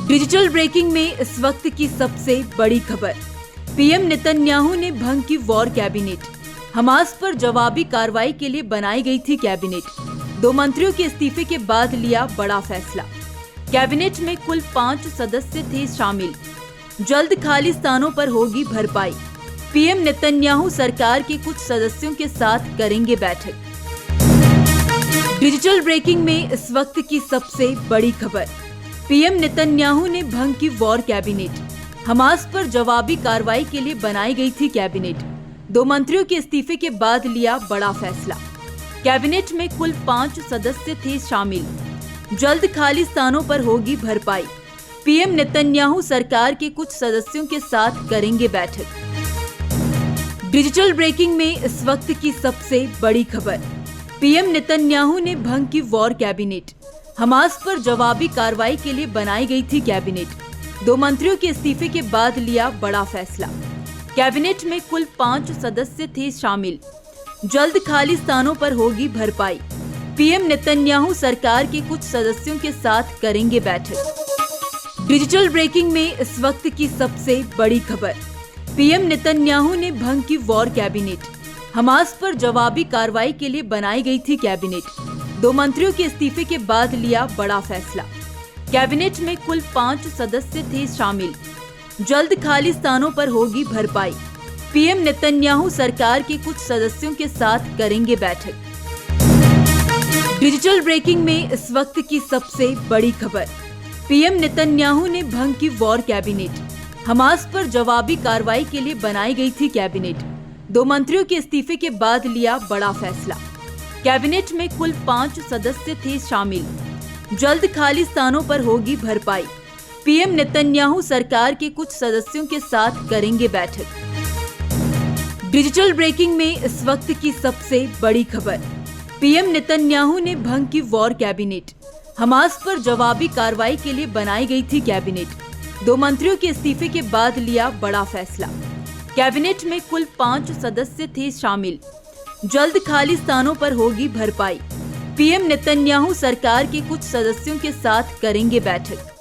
Digital breaking में इस वक्त की सबसे बड़ी खबर। पीएम नेतन्याहू ने भंग की वॉर कैबिनेट। हमास पर जवाबी कार्रवाई के लिए बनाई गई थी कैबिनेट। 2 मंत्रियों के इस्तीफे के बाद लिया बड़ा फैसला। कैबिनेट में कुल 5 सदस्य थे शामिल। जल्द खाली स्थानों पर होगी भरपाई। पीएम नेतन्याहू सरकार के कुछ सदस्यों के साथ करेंगे बैठक। डिजिटल ब्रेकिंग में इस वक्त की सबसे बड़ी खबर। पीएम नेतन्याहू ने भंग की वॉर कैबिनेट। हमास पर जवाबी कार्रवाई के लिए बनाई गई थी कैबिनेट। 2 मंत्रियों के इस्तीफे के बाद लिया बड़ा फैसला। कैबिनेट में कुल 5 सदस्य थे शामिल। जल्द खाली स्थानों पर होगी भरपाई। पीएम नेतन्याहू सरकार के कुछ सदस्यों के साथ करेंगे बैठक। डिजिटल ब्रेकिंग में इस वक्त की सबसे बड़ी खबर। पीएम नेतन्याहू ने भंग की वॉर कैबिनेट। हमास पर जवाबी कार्रवाई के लिए बनाई गई थी कैबिनेट। 2 मंत्रियों के इस्तीफे के बाद लिया बड़ा फैसला। कैबिनेट में कुल 5 सदस्य थे शामिल। जल्द खाली स्थानों पर होगी भरपाई। पीएम नेतन्याहू सरकार के कुछ सदस्यों के साथ करेंगे बैठक। डिजिटल ब्रेकिंग में इस वक्त की सबसे बड़ी खबर। पीएम नेतन्याहू ने भंग की वॉर कैबिनेट। हमास पर जवाबी कार्रवाई के लिए बनाई गई थी कैबिनेट। 2 मंत्रियों के इस्तीफे के बाद लिया बड़ा फैसला। कैबिनेट में कुल 5 सदस्य थे शामिल। जल्द खाली स्थानों पर होगी भरपाई। पीएम नेतन्याहू सरकार के कुछ सदस्यों के साथ करेंगे बैठक। डिजिटल ब्रेकिंग में इस वक्त की सबसे बड़ी खबर। पीएम नेतन्याहू ने भंग की वॉर कैबिनेट। हमास पर जवाबी कार्रवाई के लिए बनाई गई थी कैबिनेट। 2 मंत्रियों के इस्तीफे के बाद लिया बड़ा फैसला। कैबिनेट में कुल 5 सदस्य थे शामिल। जल्द खाली स्थानों पर होगी भरपाई। पीएम नेतन्याहू सरकार के कुछ सदस्यों के साथ करेंगे बैठक। डिजिटल ब्रेकिंग में इस वक्त की सबसे बड़ी खबर। पीएम नेतन्याहू ने भंग की वॉर कैबिनेट। हमास पर जवाबी कार्रवाई के लिए बनाई गई थी कैबिनेट। 2 मंत्रियों के इस्तीफे के बाद लिया बड़ा फैसला। कैबिनेट में कुल 5 सदस्य थे शामिल। जल्द खाली स्थानों पर होगी भरपाई। पीएम नेतन्याहू सरकार के कुछ सदस्यों के साथ करेंगे बैठक।